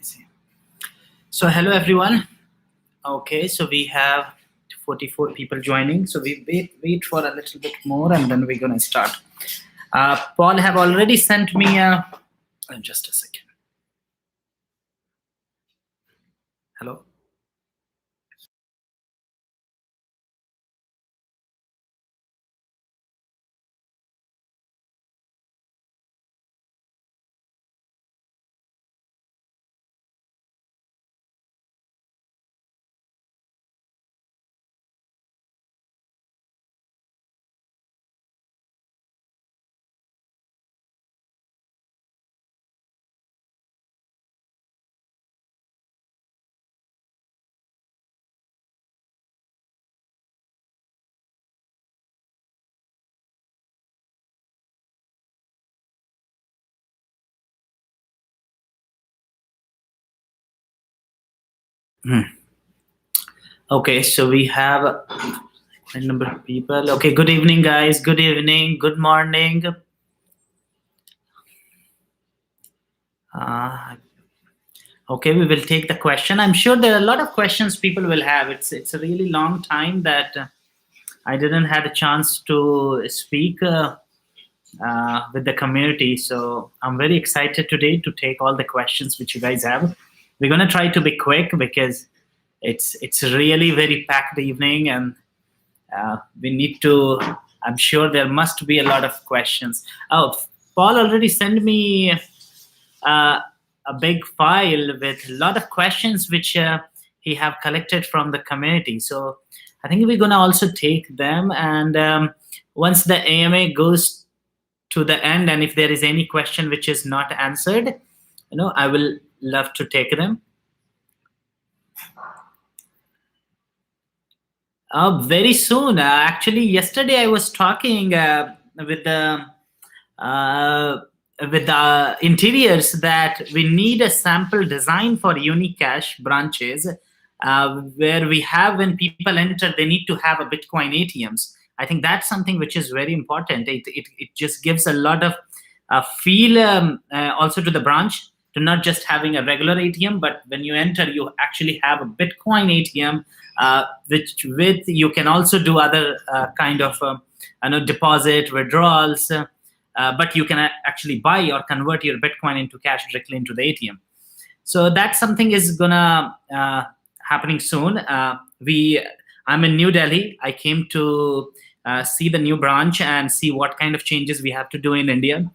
See. So hello everyone. Okay, so we have 44 people joining. So we wait for a little bit more, and then we're gonna start. Paul have already sent me just a second. Hello. Okay, so we have a number of people. Okay, good evening, guys. Good evening. Good morning. Okay, we will take the question. I'm sure there are a lot of questions people will have. It's a really long time that I didn't had a chance to speak with the community. So I'm very excited today to take all the questions which you guys have. We're gonna try to be quick because it's really very packed evening, and we need to. I'm sure there must be a lot of questions. Oh, Paul already sent me a big file with a lot of questions which he have collected from the community. So I think we're gonna also take them, and once the AMA goes to the end, and if there is any question which is not answered, I will love to take them. Very soon. Actually, yesterday I was talking with the uh, interiors that we need a sample design for Unicash branches, where we have, when people enter, they need to have a Bitcoin ATMs. I think that's something which is very important. It just gives a lot of feel also to the branch, to not just having a regular ATM, but when you enter, you actually have a Bitcoin ATM, which with you can also do other kind of deposit withdrawals. But you can actually buy or convert your Bitcoin into cash directly into the ATM. So that's something is gonna happening soon. I'm in New Delhi. I came to see the new branch and see what kind of changes we have to do in India.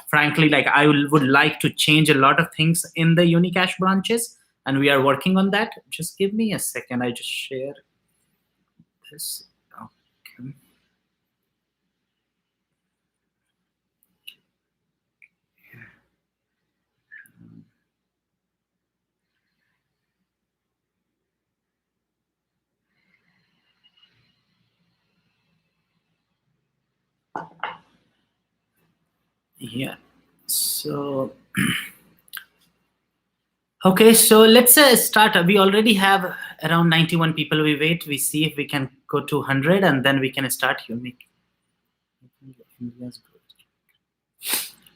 Frankly, like I would like to change a lot of things in the Unicash branches, and we are working on that. Just give me a second. I just share this. Okay. Yeah. So okay, so let's start. We already have around 91 people. We wait. We see if we can go to 100, and then we can start unique.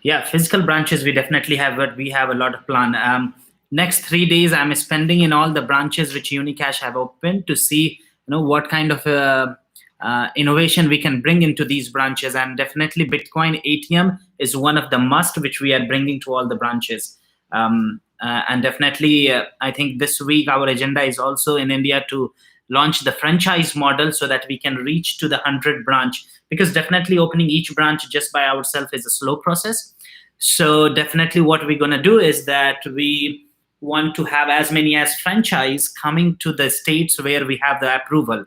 Yeah, physical branches we definitely have, but we have a lot of plan. Next 3 days, I'm spending in all the branches which Unicash have opened to see, what kind of innovation we can bring into these branches. And definitely, Bitcoin ATM is one of the must which we are bringing to all the branches. And definitely, I think this week our agenda is also in India to launch the franchise model so that we can reach to the 100 branch, because definitely opening each branch just by ourselves is a slow process. So definitely what we're going to do is that we want to have as many as franchise coming to the states where we have the approval.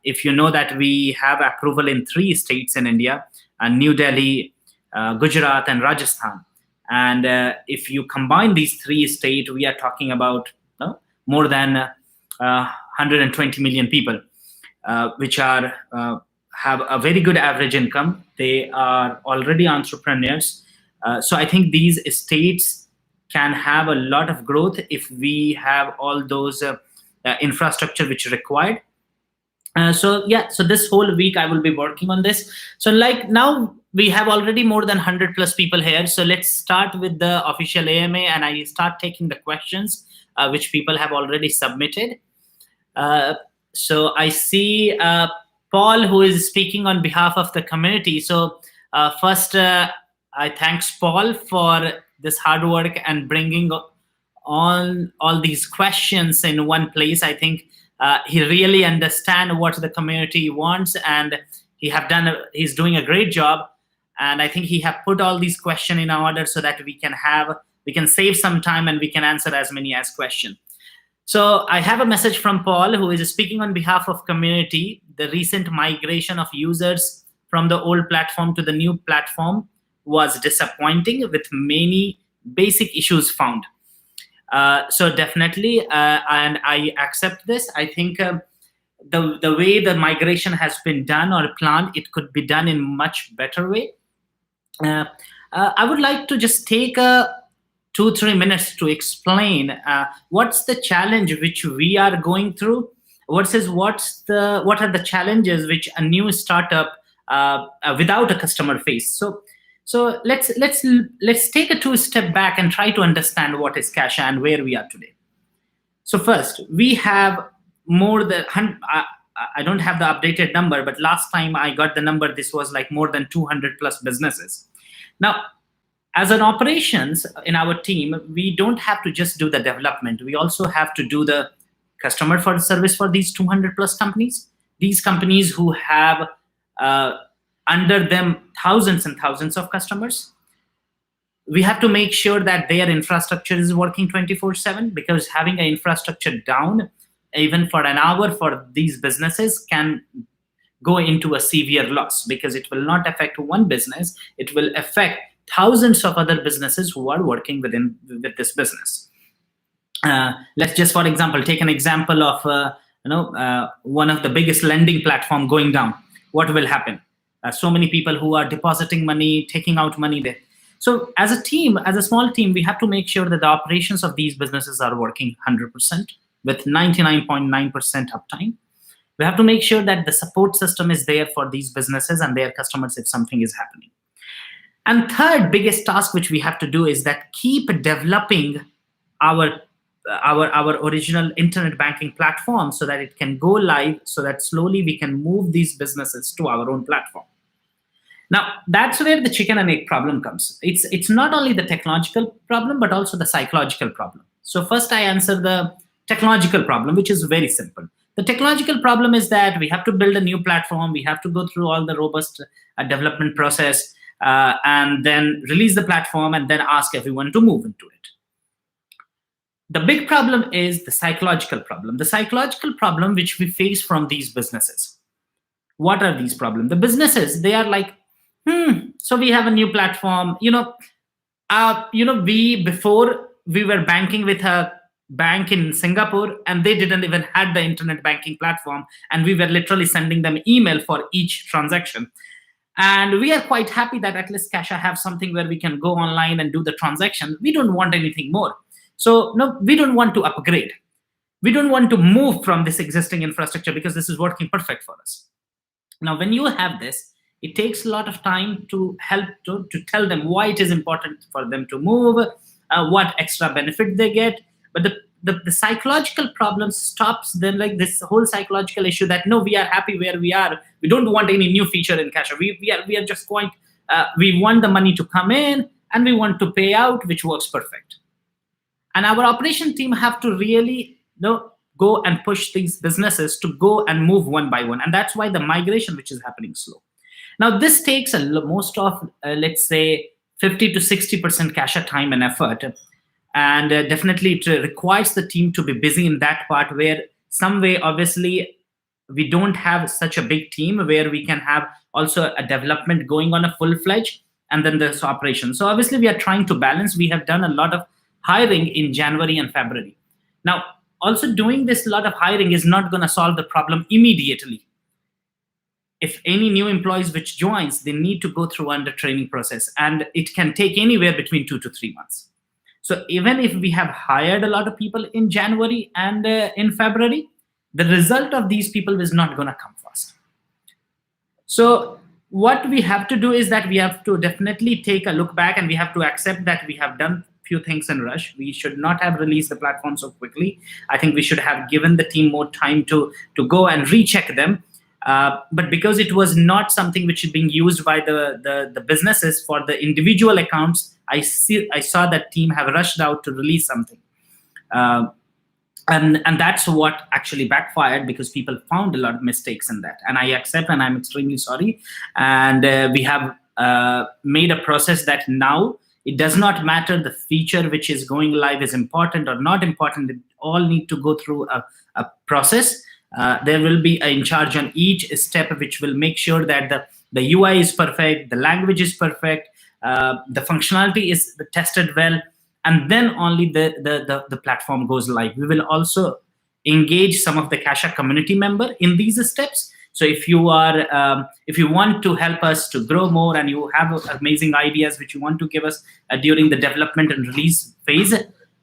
If you know that we have approval in 3 states in India, New Delhi, Gujarat, and Rajasthan. And if you combine these 3 states, we are talking about more than 120 million people, which are have a very good average income. They are already entrepreneurs. So I think these states can have a lot of growth if we have all those infrastructure which are required. So this whole week I will be working on this. So like now we have already more than 100 plus people here. So let's start with the official AMA, and I start taking the questions which people have already submitted. Uh, so I see Paul, who is speaking on behalf of the community. So first, I thanks Paul for this hard work and bringing on all these questions in one place. I think he really understands what the community wants, and he's doing a great job. And I think he have put all these questions in order so that we can save some time and we can answer as many as questions. So I have a message from Paul, who is speaking on behalf of community. The recent migration of users from the old platform to the new platform was disappointing, with many basic issues found. So definitely, and I accept this. I think the way the migration has been done or planned, it could be done in much better way. I would like to just take 2-3 minutes to explain what's the challenge which we are going through. What are the challenges which a new startup without a customer face. So let's take a 2-step back and try to understand what is Cash and where we are today. So first, we have more than I don't have the updated number, but last time I got the number, this was like more than 200 plus businesses. Now, as an operations in our team, we don't have to just do the development. We also have to do the customer for service for these 200 plus companies. These companies who have under them thousands and thousands of customers. We have to make sure that their infrastructure is working 24/7, because having an infrastructure down even for an hour for these businesses can go into a severe loss, because it will not affect one business, it will affect thousands of other businesses who are working with this business. Let's just, for example, take an example of one of the biggest lending platform going down. What will happen? So many people who are depositing money, taking out money there. So as a team, as a small team, we have to make sure that the operations of these businesses are working 100% with 99.9% uptime. We have to make sure that the support system is there for these businesses and their customers if something is happening. And third biggest task which we have to do is that keep developing our original internet banking platform so that it can go live, so that slowly we can move these businesses to our own platform. Now, that's where the chicken and egg problem comes. It's not only the technological problem, but also the psychological problem. So first I answer the technological problem, which is very simple. The technological problem is that we have to build a new platform. We have to go through all the robust development process and then release the platform and then ask everyone to move into it. The big problem is the psychological problem. The psychological problem which we face from these businesses. What are these problems? The businesses, they are like, so we have a new platform. Before we were banking with a bank in Singapore, and they didn't even had the internet banking platform, and we were literally sending them email for each transaction. And we are quite happy that at least Cash have something where we can go online and do the transaction. We don't want anything more. So no, we don't want to upgrade. We don't want to move from this existing infrastructure because this is working perfect for us. Now, when you have this, it takes a lot of time to help to tell them why it is important for them to move, what extra benefit they get. But the psychological problem stops them, like this whole psychological issue that no, we are happy where we are. We don't want any new feature in Cash. We are just going. We want the money to come in and we want to pay out, which works perfect. And our operation team have to really go and push these businesses to go and move one by one, and that's why the migration which is happening slow. Now this takes most of let's say 50 to 60% Cash time and effort. And definitely it requires the team to be busy in that part, where some way, obviously, we don't have such a big team where we can have also a development going on a full-fledged and then there's operation. So obviously we are trying to balance. We have done a lot of hiring in January and February. Now, also doing this lot of hiring is not going to solve the problem immediately. If any new employees which joins, they need to go through under training process, and it can take anywhere between 2 to 3 months. So even if we have hired a lot of people in January and in February, the result of these people is not going to come fast. So what we have to do is that we have to definitely take a look back, and we have to accept that we have done few things in rush. We should not have released the platform so quickly. I think we should have given the team more time to go and recheck them. But because it was not something which is being used by the businesses for the individual accounts, I saw that team have rushed out to release something. And that's what actually backfired, because people found a lot of mistakes in that, and I accept, and I'm extremely sorry. And we have made a process that now it does not matter the feature which is going live is important or not important. It all need to go through a process. There will be an in charge on each step, which will make sure that the UI is perfect, the language is perfect, the functionality is tested well, and then only the platform goes live. We will also engage some of the Kasha community member in these steps. So if you want to help us to grow more, and you have amazing ideas which you want to give us during the development and release phase,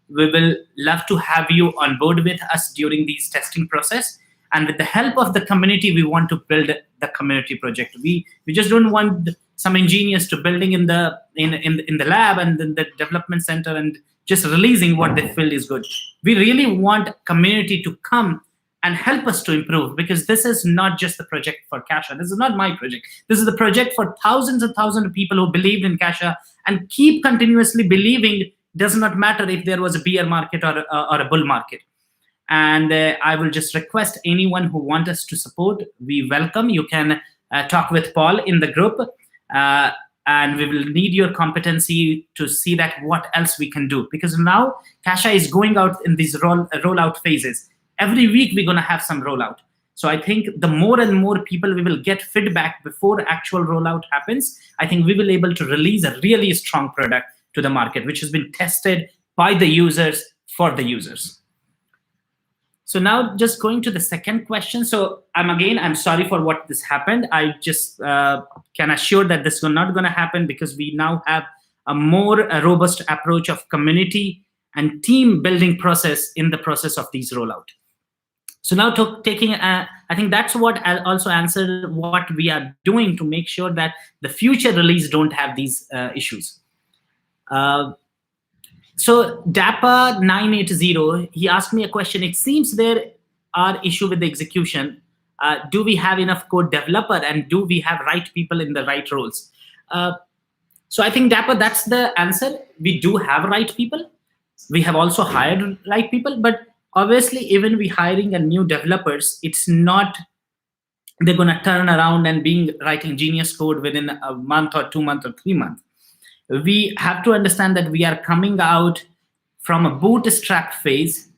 we will love to have you on board with us during these testing process. And with the help of the community, we want to build the community project. We just don't want some engineers to building in the lab and in the development center and just releasing what they feel is good. We really want community to come and help us to improve, because this is not just the project for Kasha. This is not my project. This is the project for thousands and thousands of people who believed in Kasha and keep continuously believing. Does not matter if there was a bear market or a bull market. And I will just request anyone who wants us to support, we welcome. You can talk with Paul in the group, and we will need your competency to see that what else we can do. Because now Kasha is going out in these rollout phases. Every week we're going to have some rollout. So I think the more and more people we will get feedback before actual rollout happens, I think we will be able to release a really strong product to the market, which has been tested by the users for the users. So now just going to the second question. So I'm sorry for what this happened. I just can assure that this is not going to happen, because we now have a more robust approach of community and team building process in the process of these rollout. So now I think that's what I'll also answer what we are doing to make sure that the future release don't have these issues. So Dapper 980, he asked me a question. It seems there are issues with the execution. Do we have enough code developer, and do we have right people in the right roles? So I think Dapper, that's the answer. We do have right people. We have also hired right people, but obviously even we hiring a new developers, it's not they're going to turn around and being writing genius code within a month or 2 months or 3 months. We have to understand that we are coming out from a bootstrap phase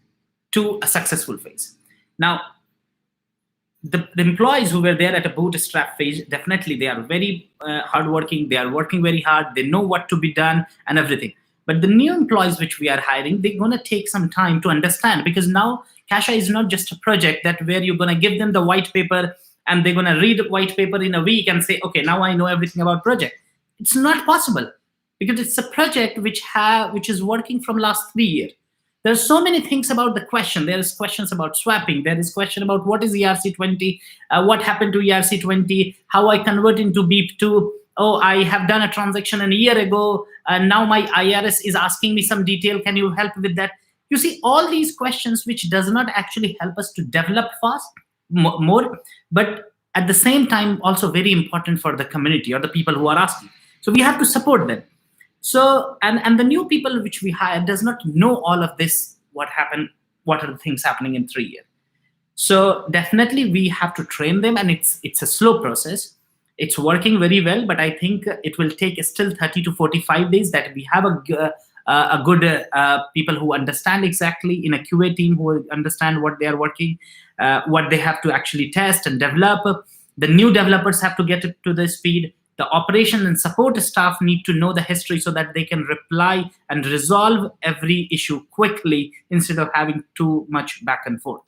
to a successful phase. Now, the employees who were there at a bootstrap phase, definitely they are very hardworking. They are working very hard. They know what to be done and everything. But the new employees which we are hiring, they're going to take some time to understand, because now Kasha is not just a project that where you're going to give them the white paper and they're going to read the white paper in a week and say, okay, now I know everything about project. It's not possible, because it's a project which is working from last 3 years. There's so many things about the question. There is questions about swapping. There is question about what is ERC20, what happened to ERC20, how I convert into BIP2. Oh, I have done a transaction a year ago, and now my IRS is asking me some detail. Can you help with that? You see, all these questions which does not actually help us to develop fast more, but at the same time also very important for the community or the people who are asking. So we have to support them. So and the new people which we hire does not know all of this, what happened, what are the things happening in 3 years. So definitely we have to train them, and it's a slow process. It's working very well, but I think it will take still 30 to 45 days that we have a good people who understand exactly in a QA team, who understand what they are working, what they have to actually test and develop. The new developers have to get it to the speed. The operation and support staff need to know the history so that they can reply and resolve every issue quickly instead of having too much back and forth.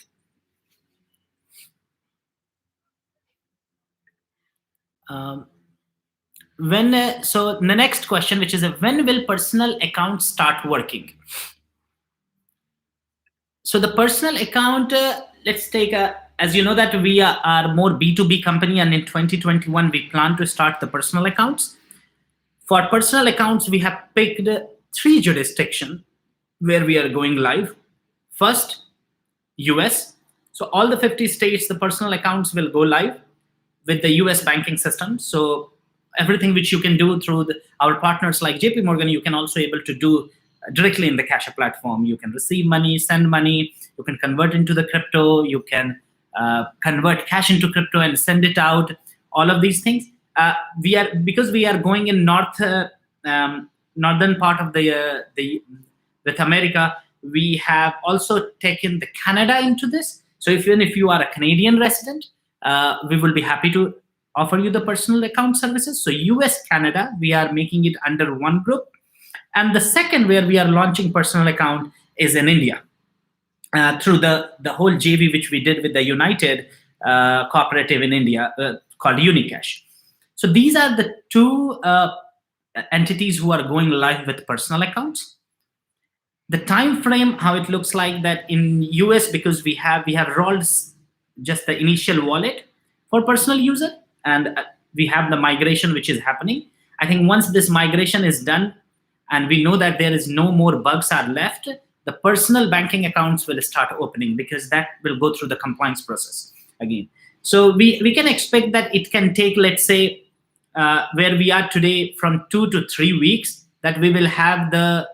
So the next question, which is when will personal account start working? So the personal account, let's take as you know that we are more B2B company, and in 2021 we plan to start the personal accounts. For personal accounts, we have picked 3 jurisdictions where we are going live. First, US. So all the 50 states, the personal accounts will go live with the US banking system. So everything which you can do through our partners like JP Morgan, you can also able to do directly in the Cash platform. You can receive money, send money, you can convert into the crypto, you can convert cash into crypto and send it out. All of these things. Because we are going in northern part of the with America, we have also taken the Canada into this. So even if you are a Canadian resident, we will be happy to offer you the personal account services. So US, Canada, we are making it under one group. And the second where we are launching personal account is in India, through the whole JV which we did with the United cooperative in India called Unicash. So these are the 2 entities who are going live with personal accounts. The time frame, how it looks like that in US, because we have rolled just the initial wallet for personal user, and we have the migration which is happening. I think once this migration is done and we know that there is no more bugs are left, the personal banking accounts will start opening, because that will go through the compliance process again. So we can expect that it can take, let's say, where we are today, from 2 to 3 weeks, that we will have the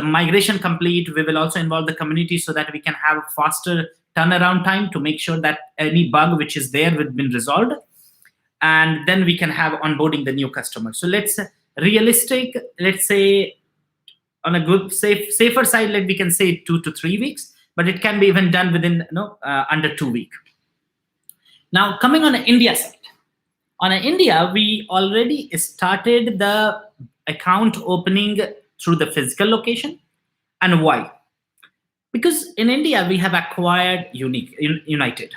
migration complete. We will also involve the community so that we can have a faster turnaround time to make sure that any bug which is there will be resolved, and then we can have onboarding the new customer. So let's say on a good safer side, we can say 2 to 3 weeks, but it can be even done within under 2 weeks. Now coming on the India side. On India, we already started the account opening through the physical location. And why? Because in India, we have acquired United.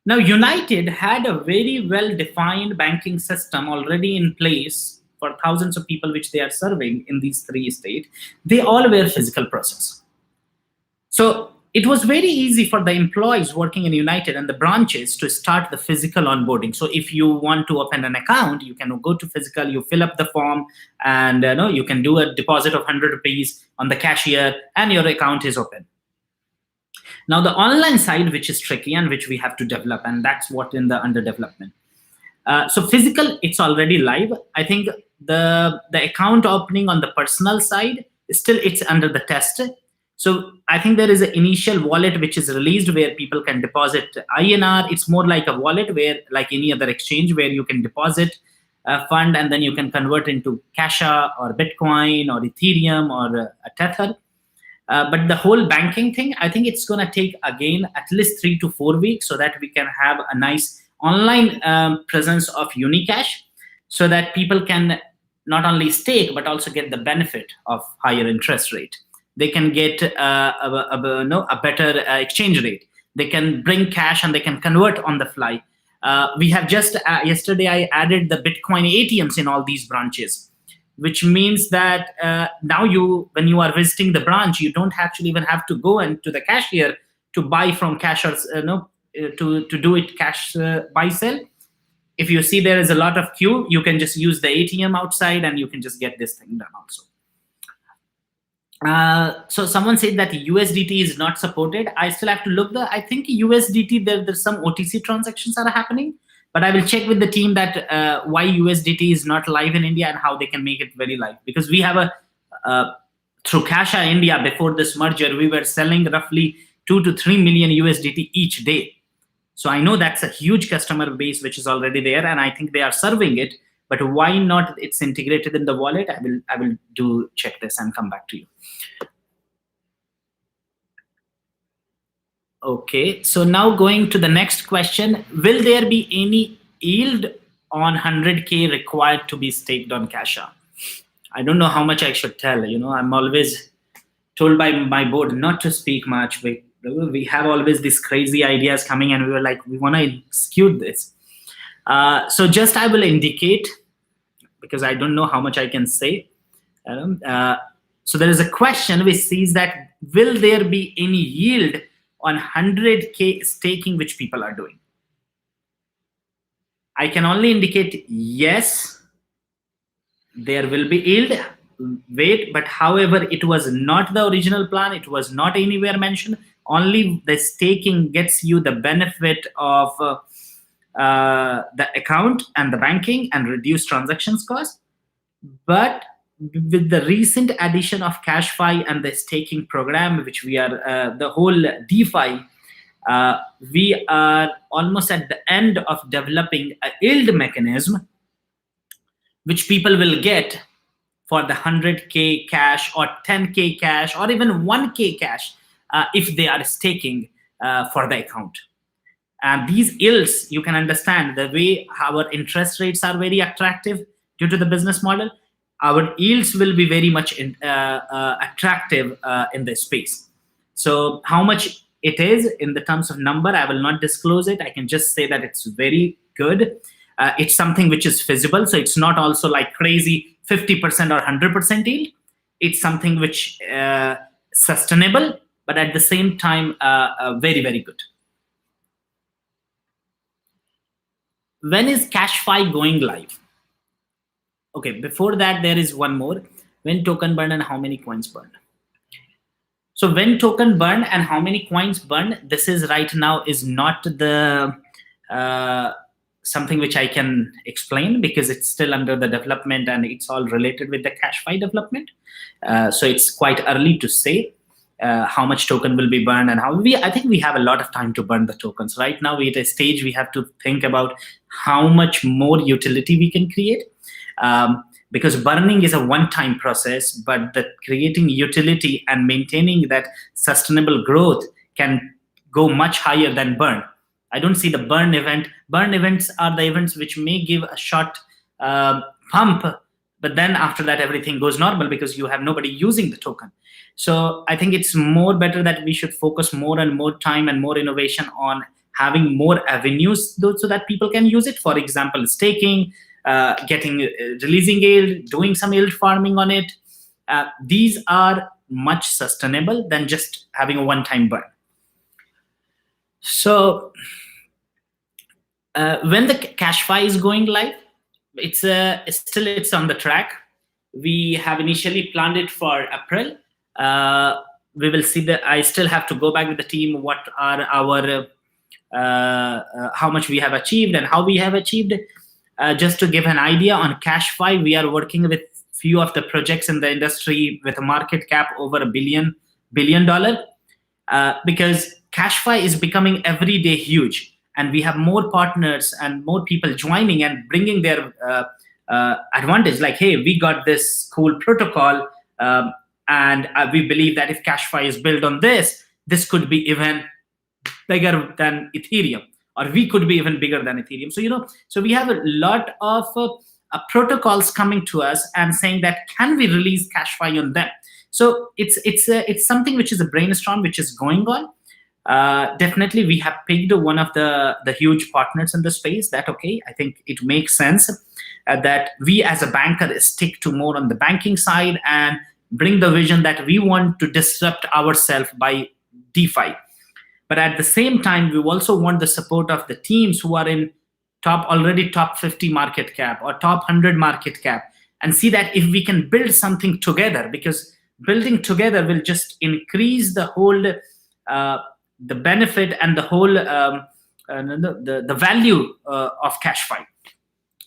Now, United had a very well-defined banking system already in place for thousands of people which they are serving in these 3 states. They all were physical process. So it was very easy for the employees working in United and the branches to start the physical onboarding. So if you want to open an account, you can go to physical, you fill up the form, and you can do a deposit of 100 rupees on the cashier, and your account is open. Now the online side, which is tricky and which we have to develop, and that's what in the under development. So physical, it's already live. I think the account opening on the personal side, still it's under the test. So I think there is an initial wallet which is released where people can deposit INR. It's more like a wallet where, like any other exchange, where you can deposit a fund and then you can convert into Casha or Bitcoin or Ethereum or a Tether. But the whole banking thing, I think it's going to take, again, at least 3 to 4 weeks so that we can have a nice online presence of Unicash, so that people can not only stake but also get the benefit of higher interest rate. They can get a better exchange rate. They can bring cash and they can convert on the fly. We have just yesterday I added the Bitcoin ATMs in all these branches, which means that now when you are visiting the branch, you don't actually even have to go into the cashier to buy from cash or to do it cash buy sell. If you see there is a lot of queue, you can just use the ATM outside and you can just get this thing done also. So someone said that USDT is not supported. I still have to look. I think USDT, there's some OTC transactions are happening, but I will check with the team that why USDT is not live in India and how they can make it very live. Because we have through Kasha India, before this merger, we were selling roughly 2 to 3 million USDT each day. So I know that's a huge customer base which is already there, and I think they are serving it. But why not it's integrated in the wallet? I will do check this and come back to you. Okay, so now going to the next question. Will there be any yield on 100K required to be staked on Kasha? I don't know how much I should tell. I'm always told by my board not to speak much. We have always these crazy ideas coming and we were like, we want to execute this. So just I will indicate, because I don't know how much I can say. So there is a question which says that will there be any yield on 100K staking which people are doing? I can only indicate yes, there will be yield. Wait, but however, it was not the original plan. It was not anywhere mentioned. Only the staking gets you the benefit of the account and the banking and reduce transactions cost. But with the recent addition of Cashfi and the staking program, which we are the whole DeFi, we are almost at the end of developing a yield mechanism which people will get for the 100K cash or 10K cash or even 1K cash if they are staking for the account. And these yields, you can understand the way our interest rates are very attractive due to the business model. Our yields will be very much attractive in this space. So how much it is in the terms of number, I will not disclose it. I can just say that it's very good. It's something which is feasible. So it's not also like crazy 50% or 100% yield. It's something which sustainable, but at the same time, very, very good. When is Cashfi going live? Okay, before that, there is one more. When token burn and how many coins burned? So when token burn and how many coins burned, this is right now is not the something which I can explain because it's still under the development and it's all related with the Cashfi development. So it's quite early to say how much token will be burned and how I think we have a lot of time to burn the tokens. Right now we're at a stage we have to think about how much more utility we can create. Because burning is a one-time process, but the creating utility and maintaining that sustainable growth can go much higher than burn. I don't see the burn event. Burn events are the events which may give a short pump, but then after that everything goes normal because you have nobody using the token. So I think it's more better that we should focus more and more time and more innovation on having more avenues so that people can use it. For example, staking, releasing yield, doing some yield farming on it. These are much sustainable than just having a one-time burn. So when the Cashfi is going live, it's on the track. We have initially planned it for April. We will see that. I still have to go back with the team. What are our how much we have achieved and how we have achieved. Just to give an idea on Cashfi, we are working with few of the projects in the industry with a market cap over $1 billion, because Cashfi is becoming every day huge, and we have more partners and more people joining and bringing their advantage. Like, hey, we got this cool protocol, and we believe that if Cashfi is built on this, this could be even bigger than Ethereum, or we could be even bigger than Ethereum. So, so we have a lot of protocols coming to us and saying that, can we release Cashfi on them? So it's something which is a brainstorm which is going on. Definitely, we have picked one of the huge partners in the space. That okay, I think it makes sense that we as a banker stick to more on the banking side and bring the vision that we want to disrupt ourselves by DeFi. But at the same time, we also want the support of the teams who are in already top 50 market cap or top 100 market cap, and see that if we can build something together, because building together will just increase the whole the benefit and the whole the value of Cashfi.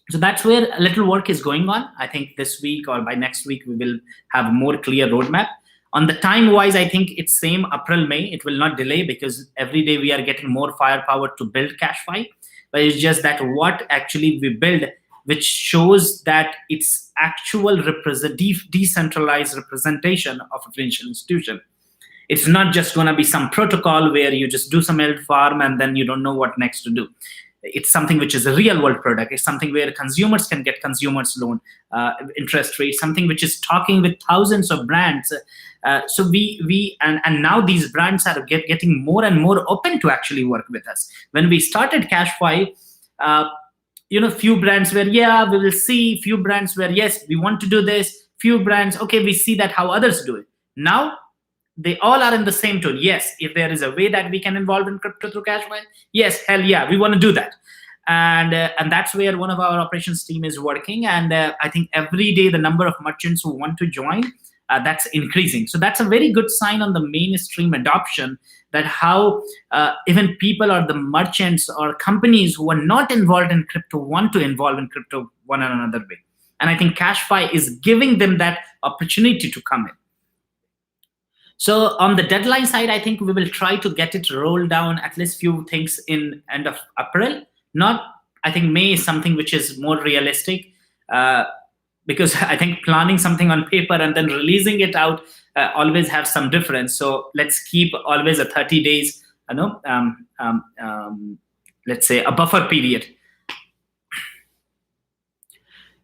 So that's where a little work is going on. I think this week or by next week we will have a more clear roadmap. On the time wise, I think it's same April, May. It will not delay because every day we are getting more firepower to build Cashfi. But it's just that what actually we build, which shows that it's actual decentralized representation of a financial institution. It's not just going to be some protocol where you just do some yield farm and then you don't know what next to do. It's something which is a real world product. It's something where consumers can get consumers loan, interest rate, something which is talking with thousands of brands. So we now these brands are getting more and more open to actually work with us. When we started Cashfi, few brands were, yeah, we will see. Few brands were, yes, we want to do this. Few brands, okay, we see that how others do it. Now they all are in the same tone. Yes, if there is a way that we can involve in crypto through Cashflow, yes, hell yeah, we want to do that. And that's where one of our operations team is working. And I think every day the number of merchants who want to join, that's increasing. So that's a very good sign on the mainstream adoption, that how even people or the merchants or companies who are not involved in crypto want to involve in crypto one another way. And I think Cashfi is giving them that opportunity to come in. So on the deadline side, I think we will try to get it rolled down at least few things in end of April. Not, I think May is something which is more realistic, because I think planning something on paper and then releasing it out always have some difference. So let's keep always a 30 days, let's say a buffer period.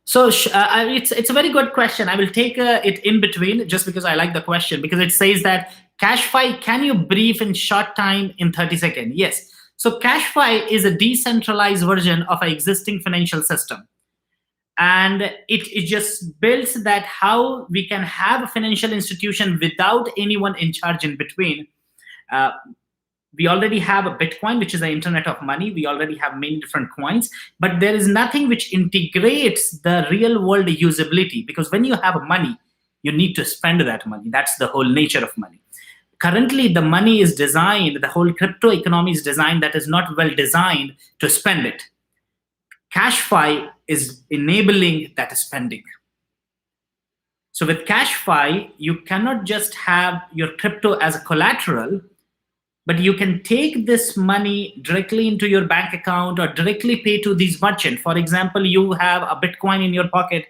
So it's a very good question. I will take it in between just because I like the question, because it says that Cashfi, can you brief in short time in 30 seconds? Yes. So Cashfi is a decentralized version of an existing financial system. And it just builds that how we can have a financial institution without anyone in charge in between. We already have a Bitcoin, which is the internet of money. We already have many different coins, but there is nothing which integrates the real world usability, because when you have money, you need to spend that money. That's the whole nature of money. Currently, the money is designed, the whole crypto economy is designed that is not well designed to spend it. Cashfi is enabling that spending. So with Cashfi, you cannot just have your crypto as a collateral, but you can take this money directly into your bank account or directly pay to these merchants. For example, you have a Bitcoin in your pocket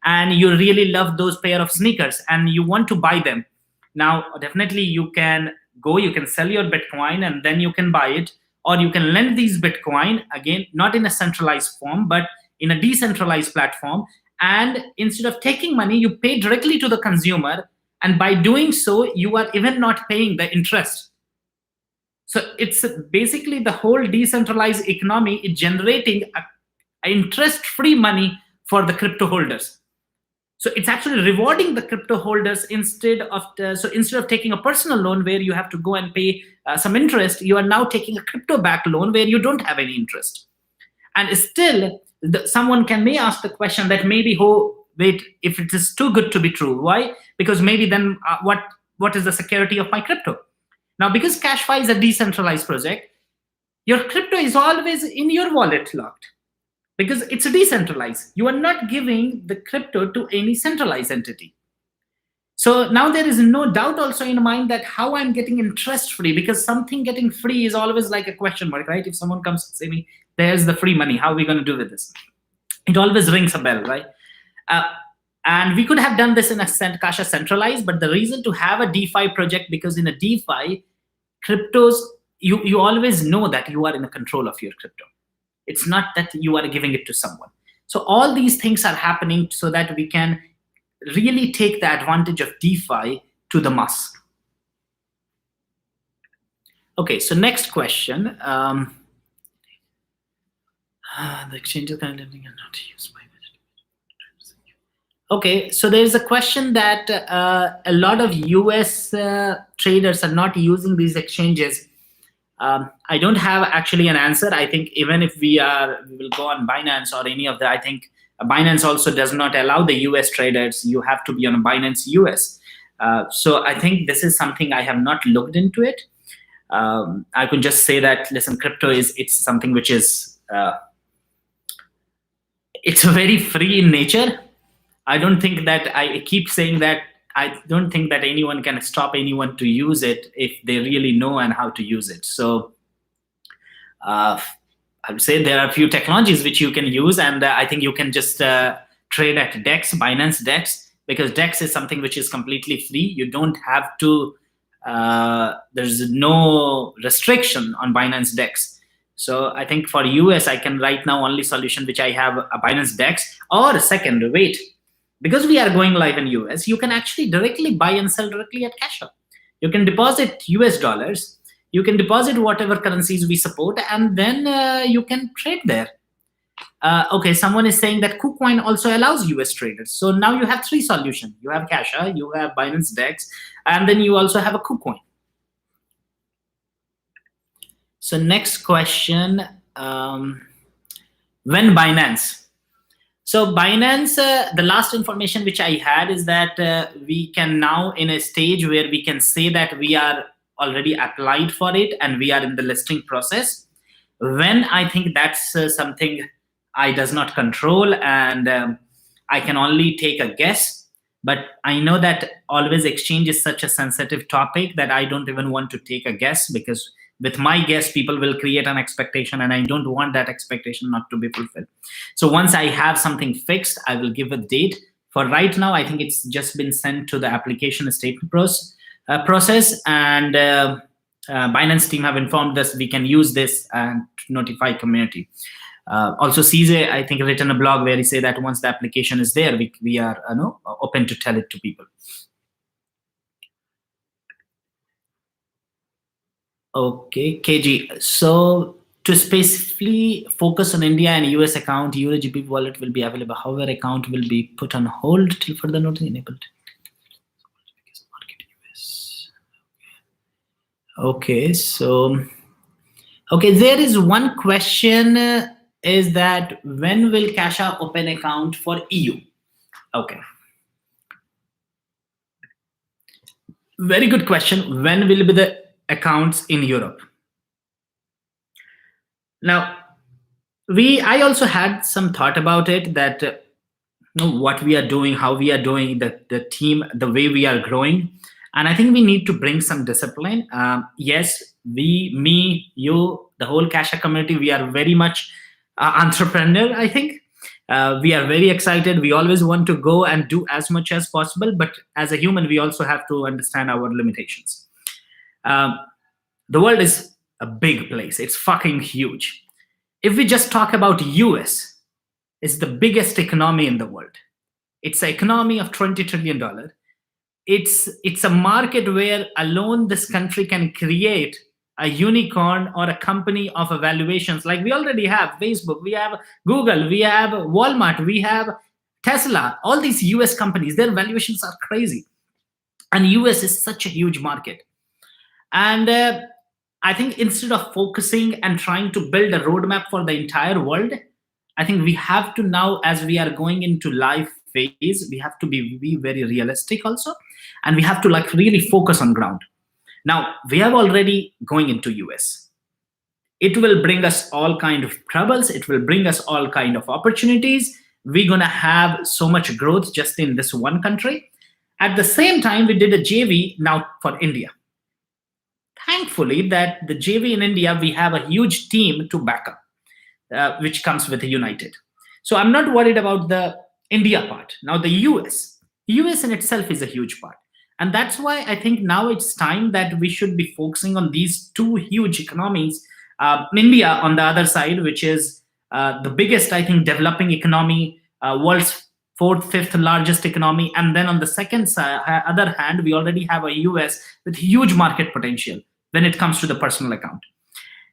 and you really love those pair of sneakers and you want to buy them. Now, definitely you can go, you can sell your Bitcoin and then you can buy it, or you can lend these Bitcoin, again, not in a centralized form, but in a decentralized platform. And instead of taking money, you pay directly to the consumer. And by doing so, you are even not paying the interest. So it's basically the whole decentralized economy is generating a interest-free money for the crypto holders. So it's actually rewarding the crypto holders instead of taking a personal loan where you have to go and pay some interest, you are now taking a crypto-backed loan where you don't have any interest. And still, someone may ask the question that maybe, wait, if it is too good to be true, why? Because maybe then what is the security of my crypto? Now, because Cashfi is a decentralized project, your crypto is always in your wallet locked, because it's decentralized. You are not giving the crypto to any centralized entity. So now there is no doubt also in mind that how I'm getting interest free, because something getting free is always like a question mark, right? If someone comes and say me, there's the free money, how are we going to do with this? It always rings a bell, right? And we could have done this in a Kasha centralized, but the reason to have a DeFi project, because in a DeFi, cryptos, you always know that you are in the control of your crypto. It's not that you are giving it to someone. So all these things are happening so that we can really take the advantage of DeFi to the mass. Okay, so next question. The exchanges are not used by. Okay, so there's a question that a lot of US traders are not using these exchanges. I don't have actually an answer. I think even if we will go on Binance or any of the, I think Binance also does not allow the US traders. You have to be on a Binance US. So I think this is something I have not looked into it. I could just say that, listen, crypto it's something which is, it's very free in nature. I don't think that, I keep saying that, I don't think that anyone can stop anyone to use it if they really know and how to use it. So I would say there are a few technologies which you can use, and I think you can just trade at DEX, Binance DEX, because DEX is something which is completely free. You don't have to, there's no restriction on Binance DEX. So I think for US, I can right now only solution which I have a Binance DEX, or second, wait. Because we are going live in US, you can actually directly buy and sell directly at Cashflow. You can deposit US dollars, you can deposit whatever currencies we support, and then you can trade there. Okay, someone is saying that KuCoin also allows US traders. So now you have three solutions. You have Casha, you have Binance Dex, and then you also have a KuCoin. So next question, when Binance? So Binance, the last information which I had is that we can now in a stage where we can say that we are already applied for it and we are in the listing process. When, I think that's something I does not control, and I can only take a guess. But I know that always exchange is such a sensitive topic that I don't even want to take a guess, because with my guess people will create an expectation and I don't want that expectation not to be fulfilled. So once I have something fixed, I will give a date. For right now, I think it's just been sent to the application statement process, and Binance team have informed us we can use this and notify community. Also, CJ, I think, written a blog where he say that once the application is there, we are open to tell it to people. Okay, KG. So to specifically focus on India and US account, EuroGP wallet will be available. However, account will be put on hold till further notice enabled. Okay, so there is one question, is that when will Kasha open account for EU? Okay. Very good question. When will be the accounts in Europe? Now, I also had some thought about it, that what we are doing, how we are doing, the team, the way we are growing. And I think we need to bring some discipline. Yes, me, you, the whole Kasha community, we are very much entrepreneur, I think. We are very excited. We always want to go and do as much as possible. But as a human, we also have to understand our limitations. The world is a big place. It's fucking huge. If we just talk about US, it's the biggest economy in the world. It's an economy of $20 trillion. It's a market where alone this country can create a unicorn or a company of evaluations. Like we already have Facebook, we have Google, we have Walmart, we have Tesla. All these US companies, their valuations are crazy. And US is such a huge market. And I think instead of focusing and trying to build a roadmap for the entire world, I think we have to now, as we are going into life phase, we have to be very realistic also, and we have to really focus on ground. Now, we are already going into US. It will bring us all kind of troubles. It will bring us all kind of opportunities. We're going to have so much growth just in this one country. At the same time, we did a JV now for India. Thankfully, that the JV in India, we have a huge team to back up, which comes with United. So I'm not worried about the India part. Now the US in itself is a huge part. And that's why I think now it's time that we should be focusing on these two huge economies. India on the other side, which is the biggest, I think, developing economy, world's fourth, fifth largest economy. And then on the second side, other hand, we already have a US with huge market potential when it comes to the personal account.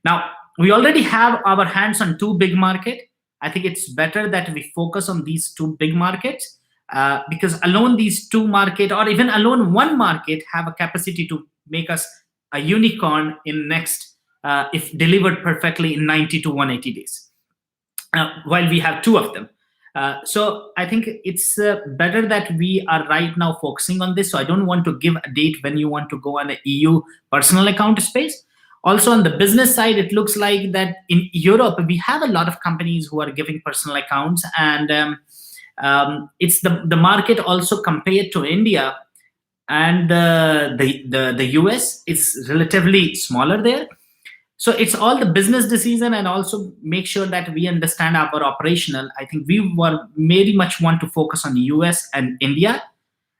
Now, we already have our hands on two big markets. I think it's better that we focus on these two big markets, because alone these two markets, or even alone one market, have a capacity to make us a unicorn in next, if delivered perfectly, in 90 to 180 days, while we have two of them. So I think it's better that we are right now focusing on this. So I don't want to give a date when you want to go on the EU personal account space. Also on the business side, it looks like that in Europe, we have a lot of companies who are giving personal accounts, and it's the market also compared to India and the US, it's relatively smaller there. So it's all the business decision, and also make sure that we understand our operational. I think we were very much want to focus on US and India.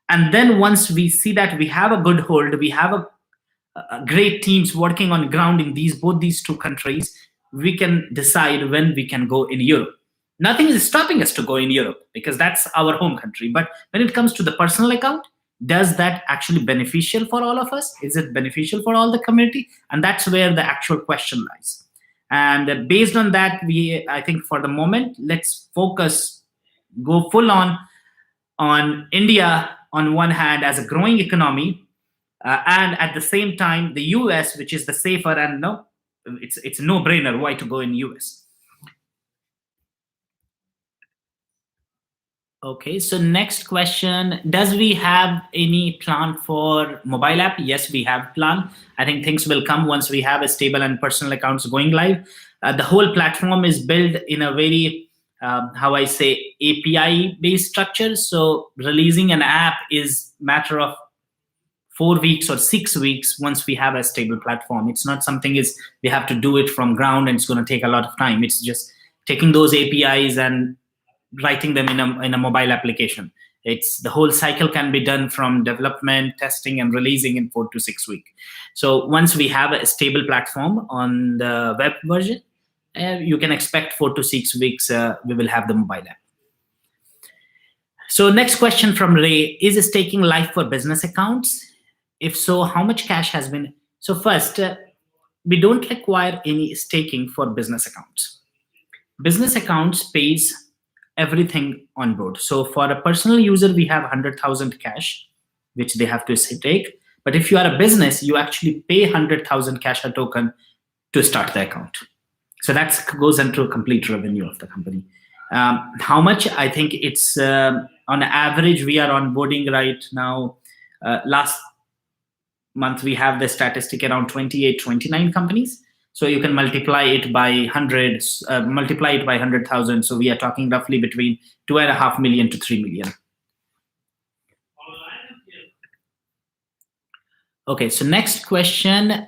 And then once we see that we have a good hold, we have a great teams working on ground in both these two countries, we can decide when we can go in Europe. Nothing is stopping us to go in Europe because that's our home country. But when it comes to the personal account, does that actually beneficial for all of us? Is it beneficial for all the community? And that's where the actual question lies. And based on that, I think for the moment, let's go full on India on one hand as a growing economy, and at the same time the US, which is the safer, and no, it's a no-brainer why to go in US. Okay, so next question: does we have any plan for mobile app? Yes, we have plan. I think things will come once we have a stable and personal accounts going live. The whole platform is built in a very how I say API based structure. So releasing an app is matter of 4 weeks or 6 weeks once we have a stable platform. It's not something is we have to do it from ground and it's going to take a lot of time. It's just taking those APIs and writing them in a mobile application. It's the whole cycle can be done from development, testing, and releasing in 4 to 6 weeks. So once we have a stable platform on the web version, you can expect 4 to 6 weeks we will have the mobile app. So next question from Ray: is staking live for business accounts? If so, how much cash has been? So first, we don't require any staking for business accounts. Business accounts pays everything on board. So for a personal user, we have 100,000 cash, which they have to stake. But if you are a business, you actually pay 100,000 cash a token to start the account. So that goes into complete revenue of the company. How much? I think it's on average, we are onboarding right now. Last month, we have the statistic around 28, 29 companies. So you can multiply it by hundreds, multiply it by 100,000. So we are talking roughly between 2.5 million to 3 million. Okay, so next question,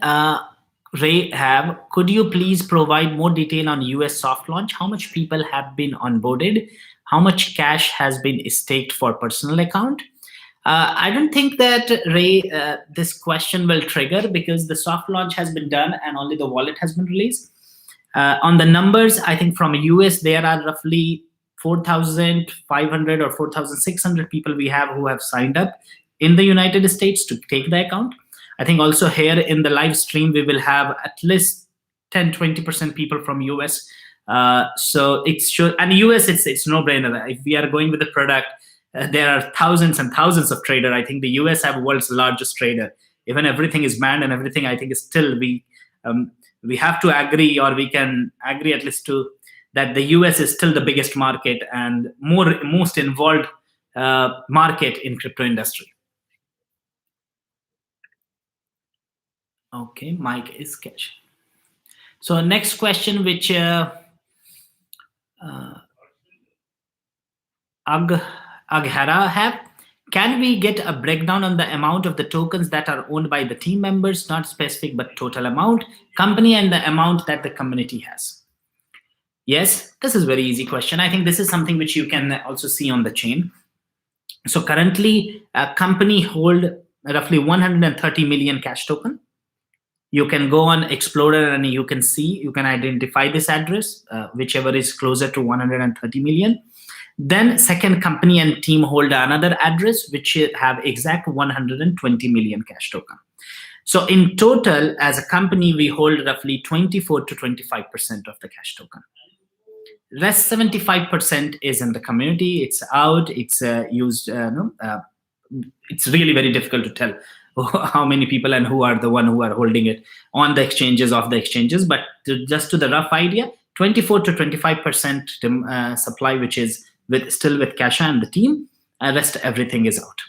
Ray have, could you please provide more detail on US soft launch? How much people have been onboarded? How much cash has been staked for personal account? I don't think that, Ray, this question will trigger because the soft launch has been done and only the wallet has been released. On the numbers, I think from US, there are roughly 4,500 or 4,600 people we have who have signed up in the United States to take the account. I think also here in the live stream, we will have at least 10-20% people from US. So it's sure, and US, it's no-brainer. If we are going with the product, there are thousands and thousands of traders. I think the US have world's largest trader. Even everything is banned and everything, I think is still we have to agree, or we can agree at least to that the US is still the biggest market and most involved market in crypto industry. Okay, Mike is catch. So next question, which Aghara have, can we get a breakdown on the amount of the tokens that are owned by the team members, not specific but total amount, company, and the amount that the community has? Yes, this is very easy question. I think this is something which you can also see on the chain. So currently a company hold roughly 130 million cash token. You can go on Explorer and you can identify this address, whichever is closer to 130 million. Then second, company and team hold another address which have exact 120 million cash token. So in total, as a company, we hold roughly 24 to 25% of the cash token. Rest 75% is in the community. It's out. It's used. It's really very difficult to tell how many people and who are the one who are holding it on the exchanges, off the exchanges. But just to the rough idea, 24 to 25% supply, which is still with Kasha and the team. Rest everything is out.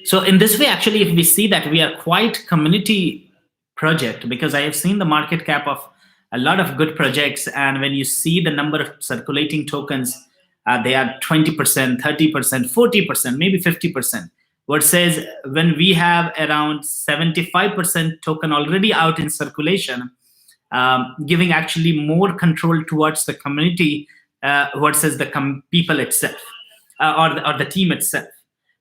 So in this way, actually, if we see that we are quite community project, because I have seen the market cap of a lot of good projects, and when you see the number of circulating tokens, they are 20%, 30%, 40%, maybe 50%. What says when we have around 75% token already out in circulation, giving actually more control towards the community versus the people itself or the team itself.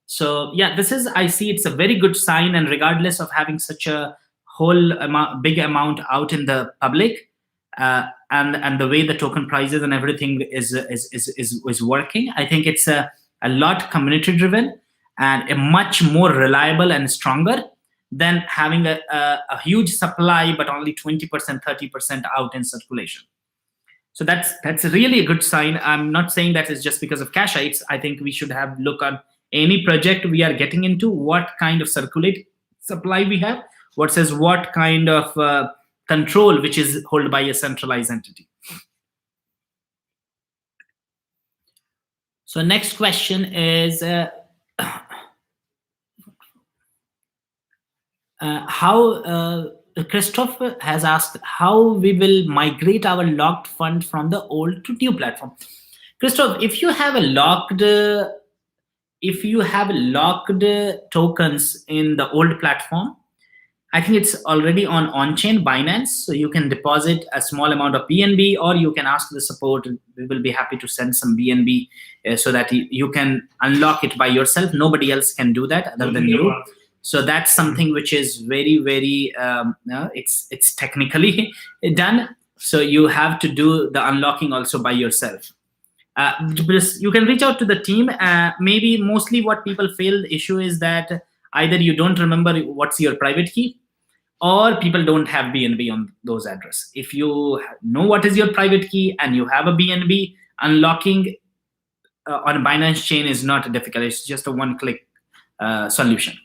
So yeah, I see it's a very good sign, and regardless of having such a whole big amount out in the public, and the way the token prices and everything is working, I think it's a lot community driven and a much more reliable and stronger than having a huge supply but only 20%, 30% out in circulation. So that's really a good sign. I'm not saying that it's just because of cash. I think we should have look on any project we are getting into, what kind of circulate supply we have versus what kind of control which is held by a centralized entity. So next question is how Christopher has asked how we will migrate our locked fund from the old to new platform. Christoph, if you have locked tokens in the old platform, I think it's already on-chain Binance, so you can deposit a small amount of BNB, or you can ask the support. We will be happy to send some BNB so that you can unlock it by yourself. Nobody else can do that other than you. So that's something which is very, very, it's technically done. So you have to do the unlocking also by yourself. You can reach out to the team. Maybe mostly what people feel the issue is that either you don't remember what's your private key, or people don't have BNB on those addresses. If you know what is your private key and you have a BNB, unlocking on Binance chain is not difficult. It's just a one-click solution.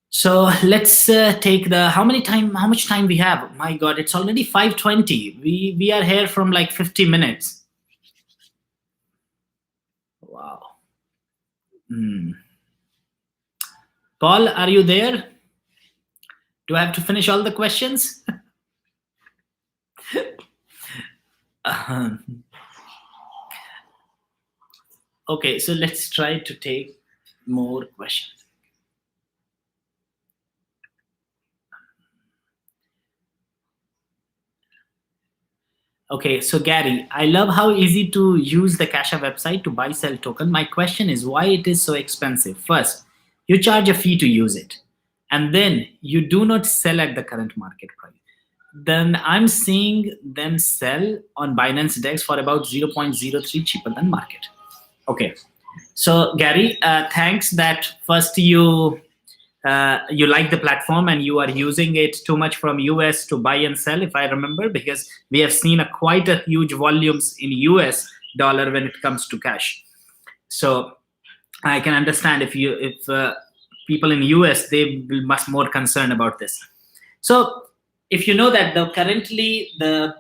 So let's take the how much time we have. My God, it's already 5:20. We are here from like 50 minutes. Wow. Paul, are you there? Do I have to finish all the questions? Okay, so let's try to take more questions. Okay, so Gary, I love how easy to use the Cash App website to buy sell token. My question is why it is so expensive. First, you charge a fee to use it, and then you do not sell at the current market price. Then I'm seeing them sell on Binance DEX for about 0.03 cheaper than market. Okay, so Gary, thanks that first you like the platform and you are using it too much from US to buy and sell, if I remember, because we have seen quite a huge volumes in US dollar when it comes to cash. So I can understand if people in US, they will much more concerned about this. So if you know that currently the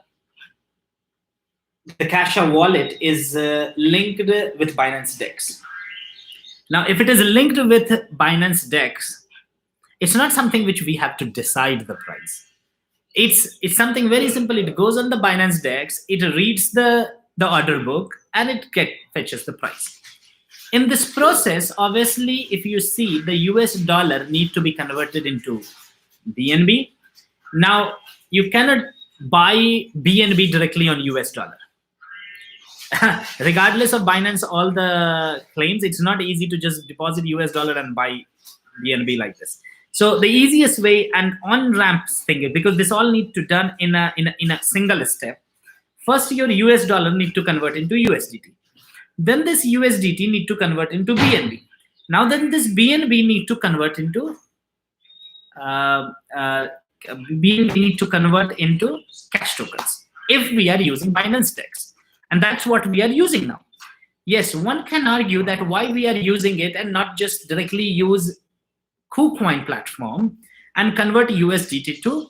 Cash App wallet is linked with Binance DEX. Now, if it is linked with Binance DEX, it's not something which we have to decide the price. It's something very simple. It goes on the Binance DEX, it reads the order book, and it fetches the price. In this process, obviously, if you see the US dollar need to be converted into BNB. Now, you cannot buy BNB directly on US dollar. Regardless of Binance, all the claims, it's not easy to just deposit US dollar and buy BNB like this. So the easiest way and on-ramp thing, because this all need to done in a single step. First, your US dollar need to convert into USDT. Then this USDT need to convert into BNB. Now then this BNB need to convert into cash tokens if we are using Binance DEX. And that's what we are using now. Yes, one can argue that why we are using it and not just directly use KuCoin platform and convert USDT to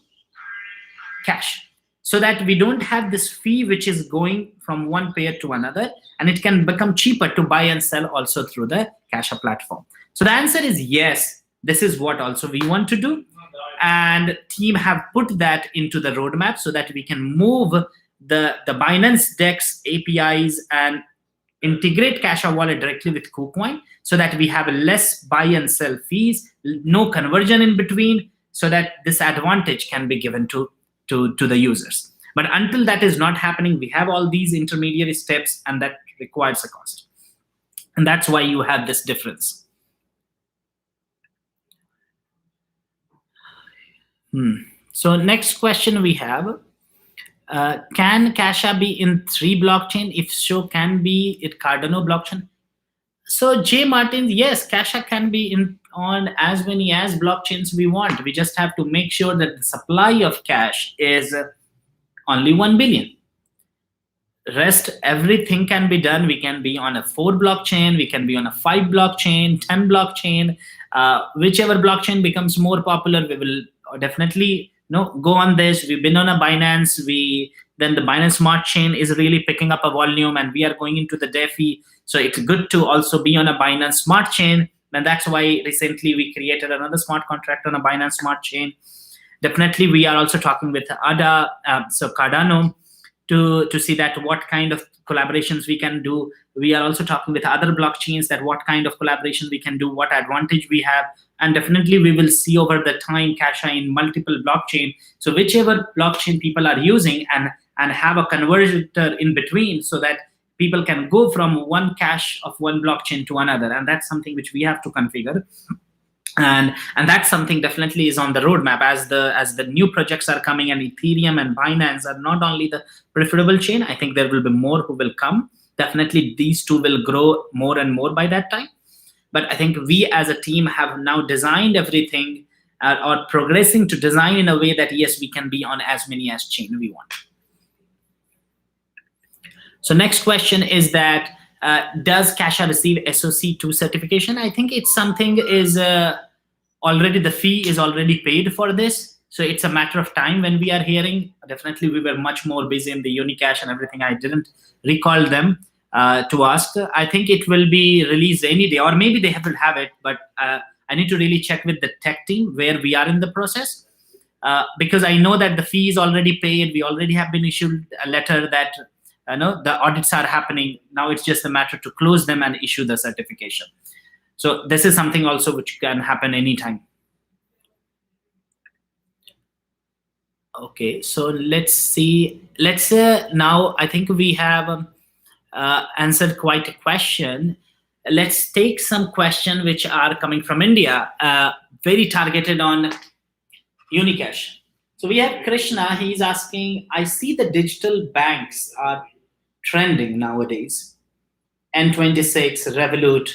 cash, so that we don't have this fee which is going from one pair to another, and it can become cheaper to buy and sell also through the Cash App platform. So the answer is yes, this is what also we want to do, and team have put that into the roadmap so that we can move the Binance DEX APIs and integrate Cash App wallet directly with KuCoin, so that we have less buy and sell fees, no conversion in between, so that this advantage can be given to the users. But until that is not happening, we have all these intermediary steps, and that requires a cost. And that's why you have this difference. So next question we have, can Cash App be in 3 blockchain? If so, can be it Cardano blockchain? So Jay Martin, yes, Kasha can be on as many as blockchains we want. We just have to make sure that the supply of cash is only 1 billion. Rest, everything can be done. We can be on a 4 blockchain, we can be on a 5 blockchain, 10 blockchain. Whichever blockchain becomes more popular, we will definitely go on this. We've been on a Binance. Then the Binance Smart Chain is really picking up a volume, and we are going into the DeFi. So it's good to also be on a Binance Smart Chain, and that's why recently we created another smart contract on a Binance Smart Chain. Definitely, we are also talking with ADA, so Cardano, to see that what kind of collaborations we can do. We are also talking with other blockchains that what kind of collaboration we can do, what advantage we have, and definitely we will see over the time Kasha in multiple blockchain. So whichever blockchain people are using, and have a converter in between, so that people can go from one cache of one blockchain to another, and that's something which we have to configure. And that's something definitely is on the roadmap as the new projects are coming, and Ethereum and Binance are not only the preferable chain. I think there will be more who will come. Definitely these two will grow more and more by that time. But I think we as a team have now designed everything, or progressing to design in a way that yes, we can be on as many as chain we want. So next question is that does Kasha receive SOC2 certification? I think it's something is already, the fee is already paid for this. So it's a matter of time when we are hearing. Definitely we were much more busy in the Unicash and everything. I didn't recall them to ask. I think it will be released any day, or maybe they will have it, but I need to really check with the tech team where we are in the process. Because I know that the fee is already paid. We already have been issued a letter that the audits are happening. Now it's just a matter to close them and issue the certification. So this is something also which can happen anytime. Okay, so let's see. Let's now I think we have answered quite a question. Let's take some questions which are coming from India, very targeted on Unicash. So we have Krishna. He's asking, I see the digital banks are trending nowadays. N26, Revolut.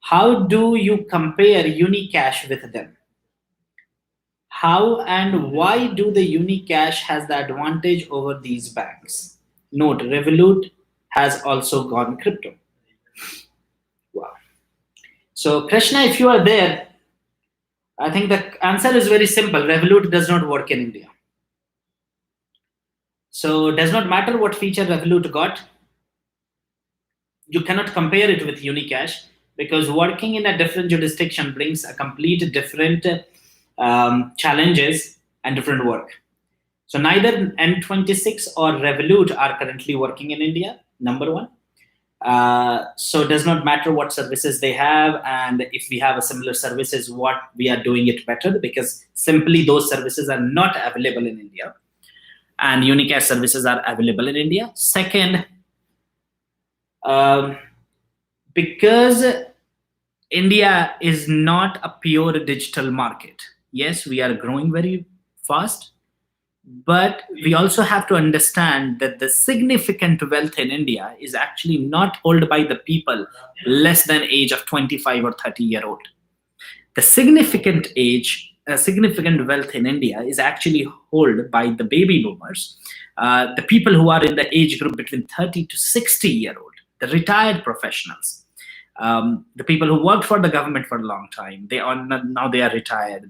How do you compare Unicash with them? How and why do the Unicash has the advantage over these banks? Note, Revolut has also gone crypto. Wow. So Krishna, if you are there, I think the answer is very simple. Revolut does not work in India. So it does not matter what feature Revolut got. You cannot compare it with Unicash, because working in a different jurisdiction brings a complete different challenges and different work. So neither N26 or Revolut are currently working in India, number one. So it does not matter what services they have, and if we have a similar services, what we are doing it better, because simply those services are not available in India, and Unicash services are available in India. Second, because India is not a pure digital market. Yes, we are growing very fast, but we also have to understand that the significant wealth in India is actually not held by the people less than age of 25 or 30-year-old. The significant wealth in India is actually held by the baby boomers, the people who are in the age group between 30 to 60-year-old, the retired professionals, the people who worked for the government for a long time. Now they are retired.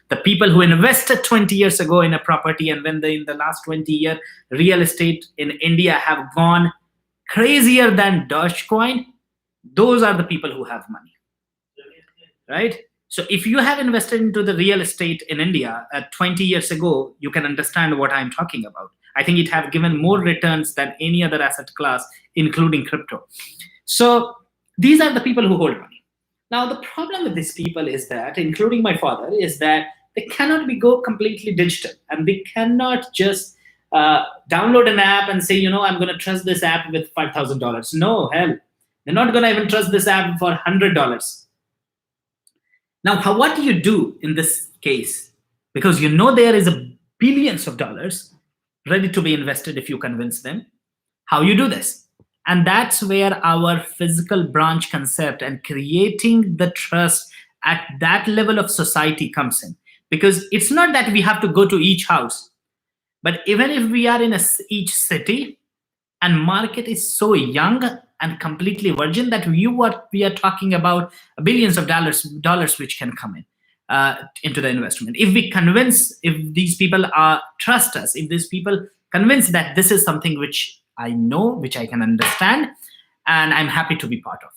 The people who invested 20 years ago in a property, and when in the last 20 years, real estate in India have gone crazier than Dogecoin, those are the people who have money, right? So if you have invested into the real estate in India 20 years ago, you can understand what I'm talking about. I think it have given more returns than any other asset class, including crypto. So these are the people who hold money. Now, the problem with these people is that, including my father, is that they cannot go completely digital, and they cannot just download an app and say, I'm going to trust this app with $5,000. No, hell, they're not going to even trust this app for $100. Now, what do you do in this case? Because there is billions of dollars ready to be invested if you convince them. How you do this? And that's where our physical branch concept and creating the trust at that level of society comes in. Because it's not that we have to go to each house, but even if we are in each city, and market is so young and completely virgin, that we are talking about billions of dollars which can come in into the investment. If we convince, if these people are trust us, if these people convince that this is something which I know, which I can understand, and I'm happy to be part of.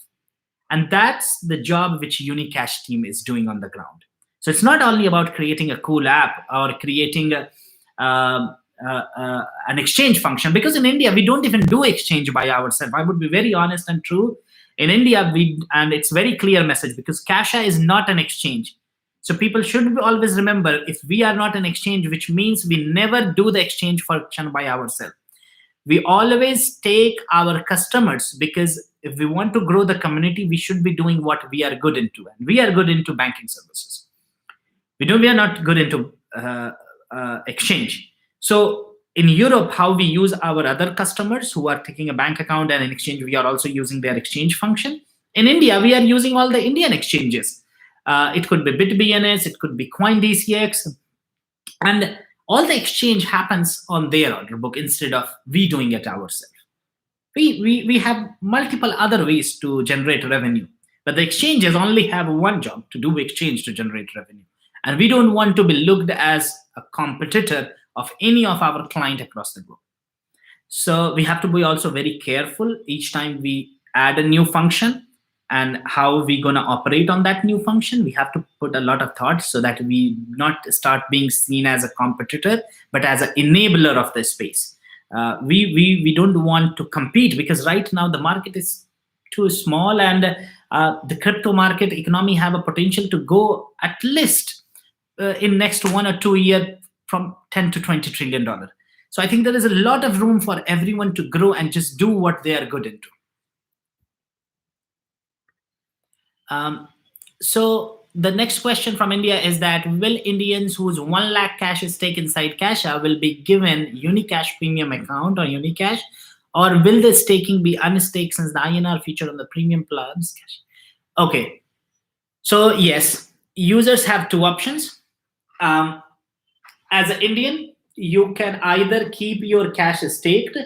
And that's the job which Unicash team is doing on the ground. So it's not only about creating a cool app or creating an exchange function, because in India we don't even do exchange by ourselves. I would be very honest and true. In India, and it's very clear message, because Kasha is not an exchange. So people should always remember, if we are not an exchange, which means we never do the exchange function by ourselves. We always take our customers, because if we want to grow the community, we should be doing what we are good into, and we are good into banking services. We are not good into exchange. So in Europe, how we use our other customers who are taking a bank account, and in exchange, we are also using their exchange function. In India, we are using all the Indian exchanges. It could be BitBNS, it could be CoinDCX, and all the exchange happens on their order book instead of we doing it ourselves. We have multiple other ways to generate revenue, but the exchanges only have one job: to do exchange to generate revenue. And we don't want to be looked as a competitor of any of our client across the globe. So we have to be also very careful each time we add a new function, and how we going to operate on that new function. We have to put a lot of thought, so that we not start being seen as a competitor, but as an enabler of the space. We don't want to compete, because right now the market is too small, and the crypto market economy have a potential to go at least in next 1 or 2 years from 10 to 20 trillion dollar. So I think there is a lot of room for everyone to grow and just do what they are good into. So the next question from India is that, will Indians whose 1 lakh cash is stake inside Kasha will be given Unicash premium account or Unicash, or will the staking be unstaked since the INR feature on the premium plans? Okay, so yes, users have two options. As an Indian, you can either keep your cash staked,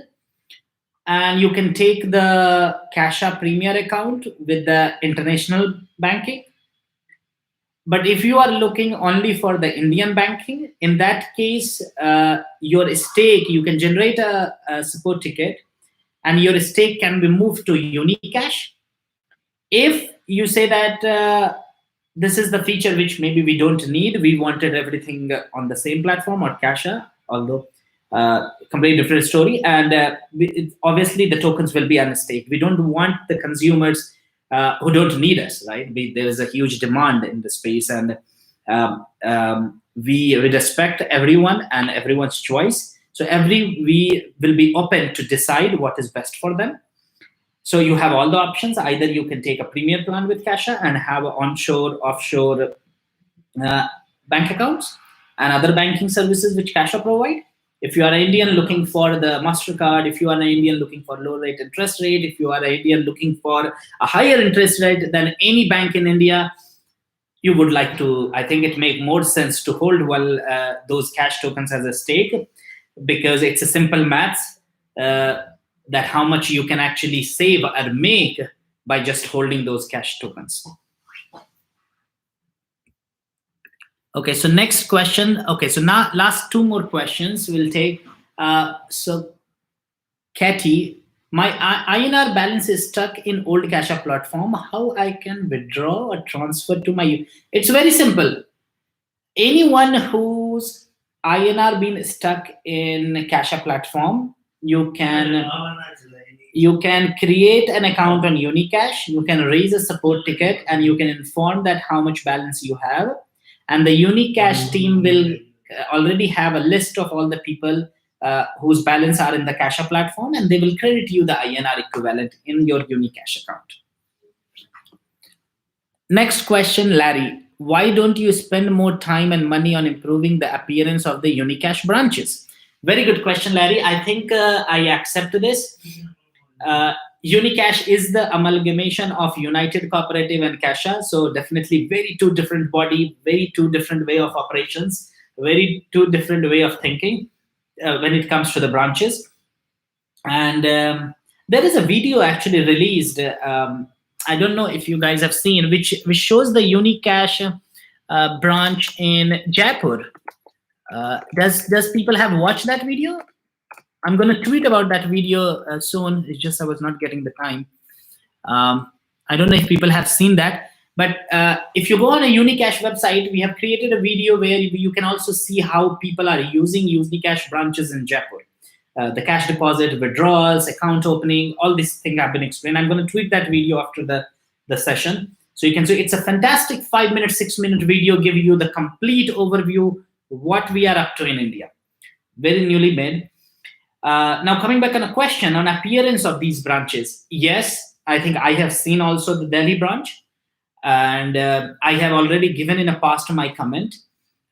and you can take the Kasha Premier account with the international banking. But if you are looking only for the Indian banking, in that case, your stake, you can generate a support ticket, and your stake can be moved to Unicash. If you say that this is the feature which maybe we don't need, we wanted everything on the same platform or Kasha, although completely different story, and obviously the tokens will be unstaked. We don't want the consumers who don't need us, right? There is a huge demand in the space, and we respect everyone and everyone's choice. So we will be open to decide what is best for them. So you have all the options. Either you can take a premier plan with Kasha and have onshore, offshore bank accounts and other banking services which Kasha provide. If you are an Indian looking for the MasterCard, if you are an Indian looking for low rate interest rate, if you are an Indian looking for a higher interest rate than any bank in India, you would like to, I think it makes more sense to hold those cash tokens as a stake, because it's a simple maths that how much you can actually save or make by just holding those cash tokens. Okay, so next question. Okay, so now last two more questions we'll take. So Katie, my INR balance is stuck in old Kasha platform. How I can withdraw or transfer to my? It's very simple. Anyone whose INR been stuck in Kasha platform, you can create an account on Unicash. You can raise a support ticket, and you can inform that how much balance you have. And the Unicash team will already have a list of all the people whose balance are in the Kasha platform, and they will credit you the INR equivalent in your Unicash account. Next question, Larry. Why don't you spend more time and money on improving the appearance of the Unicash branches? Very good question, Larry. I think I accept this. Unicash is the amalgamation of United Cooperative and Casha. So definitely very two different body, very two different way of operations, very two different way of thinking when it comes to the branches. And there is a video actually released. I don't know if you guys have seen, which shows the Unicash branch in Jaipur. Does people have watched that video? I'm going to tweet about that video soon. It's just I was not getting the time. I don't know if people have seen that. But if you go on a Unicash website, we have created a video where you can also see how people are using Unicash branches in Jaipur. The cash deposit, withdrawals, account opening, all these things have been explained. I'm going to tweet that video after the session. So you can see it's a fantastic 5-minute, 6-minute video giving you the complete overview what we are up to in India. Very newly made. Now, coming back on a question on appearance of these branches. Yes, I think I have seen also the Delhi branch. And I have already given in the past my comment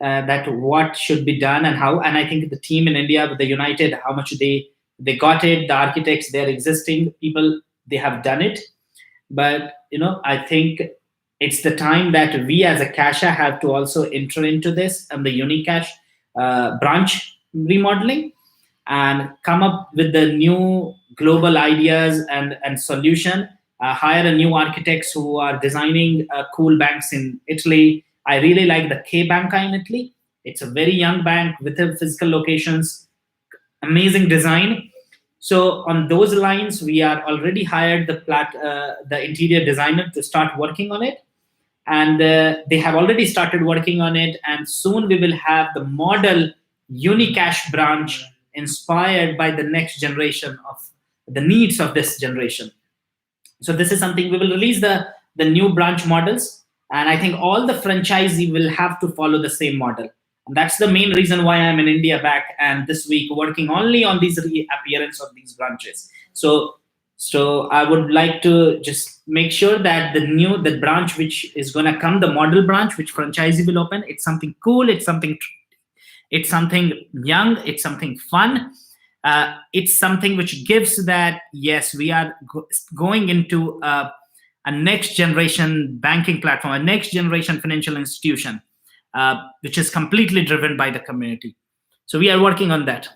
that what should be done and how. And I think the team in India with the United, how much they got it, the architects, their existing people, they have done it. But, I think it's the time that we as a Casha have to also enter into this and the Unicash branch remodeling and come up with the new global ideas and solution. Hire a new architects who are designing cool banks in Italy. I really like the K Banca in Italy. It's a very young bank with physical locations, amazing design. So on those lines, we are already hired the interior designer to start working on it. And they have already started working on it. And soon we will have the model Unicash branch inspired by the next generation of the needs of this generation. So this is something we will release the new branch models. And I think all the franchisee will have to follow the same model. And that's the main reason why I'm in India back and this week working only on these appearance of these branches. So I would like to just make sure that the branch which is going to come, the model branch which franchisee will open, it's something cool, it's something young, it's something fun. It's something which gives that, yes, we are going into a next generation banking platform, a next generation financial institution, which is completely driven by the community. So we are working on that.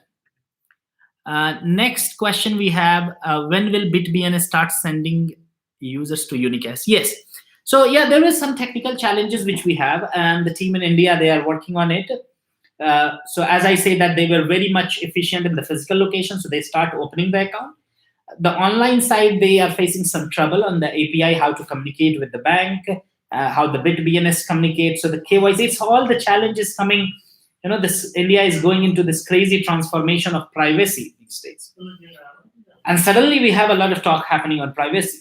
Next question we have, when will BitBNS start sending users to Unicash? Yes. So yeah, there is some technical challenges which we have, and the team in India, they are working on it. So as I say that they were very much efficient in the physical location, so they start opening the account. The online side, they are facing some trouble on the API, how to communicate with the bank, how the BitBNS communicates. So the KYC, it's all the challenges coming. This India is going into this crazy transformation of privacy these days. And suddenly we have a lot of talk happening on privacy.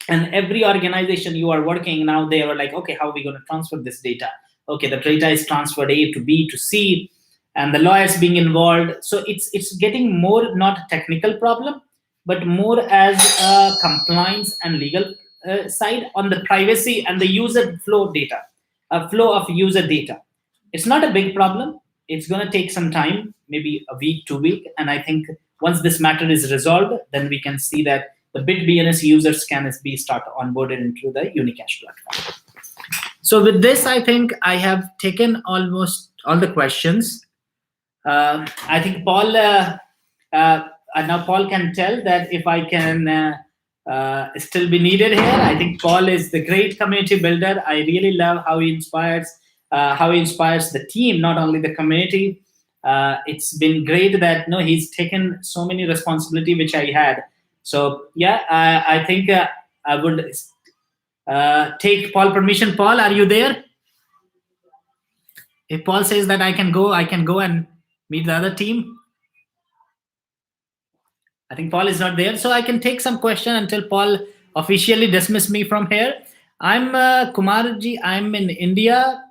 And every organization you are working now, they are like, okay, how are we going to transfer this data? Okay, the data is transferred A to B to C, and the lawyers being involved. So it's getting more not a technical problem, but more as a compliance and legal side on the privacy and the user flow data, a flow of user data. It's not a big problem. It's going to take some time, maybe a week, 2 weeks. And I think once this matter is resolved, then we can see that the BitBNS users can be start onboarded into the Unicash platform. So with this, I think I have taken almost all the questions. I think Paul, now Paul can tell that if I can still be needed here. I think Paul is the great community builder. I really love how he inspires the team, not only the community. It's been great that he's taken so many responsibility which I had. So yeah, I think I would take Paul permission. Paul, are you there? If Paul says that I can go and meet the other team. I think Paul is not there, so I can take some question until Paul officially dismiss me from here. I'm Kumarji. I'm in India.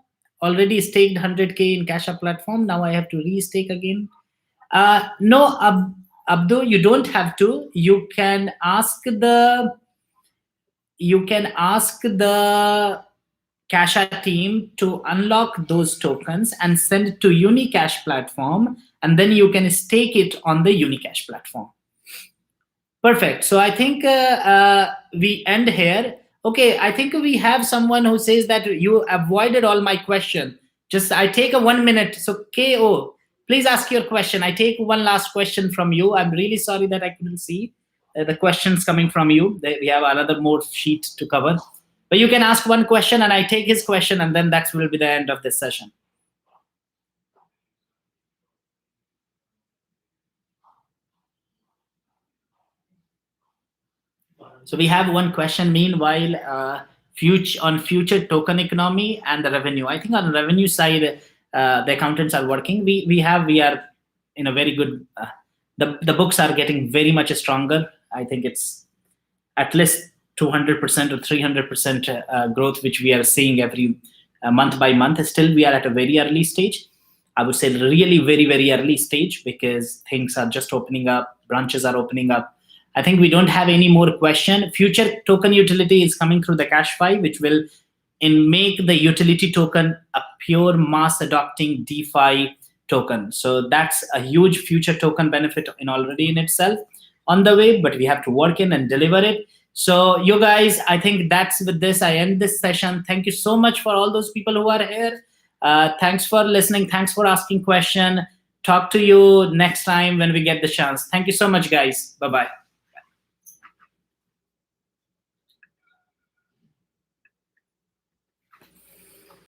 Already staked 100K in Cash App platform. Now I have to restake again. No, Abdu, you don't have to. You can ask the Cash App team to unlock those tokens and send it to Unicash platform, and then you can stake it on the Unicash platform. Perfect. So I think we end here. Okay, I think we have someone who says that you avoided all my question. Just I take a 1 minute. So KO, please ask your question. I take one last question from you. I'm really sorry that I couldn't see the questions coming from you. We have another more sheet to cover, but you can ask one question, and I take his question, and then that will be the end of this session. So we have one question. Meanwhile, future token economy and the revenue. I think on the revenue side, the accountants are working. We are in a very good. The books are getting very much stronger. I think it's at least 200% or 300% growth, which we are seeing every month by month. Still, we are at a very early stage. I would say really very early stage, because things are just opening up, branches are opening up. I think we don't have any more question. Future token utility is coming through the Cashfi, which will make the utility token a pure mass adopting DeFi token. So that's a huge future token benefit in already in itself on the way, but we have to work in and deliver it. So you guys, I think that's with this, I end this session. Thank you so much for all those people who are here. Thanks for listening. Thanks for asking question. Talk to you next time when we get the chance. Thank you so much, guys. Bye-bye.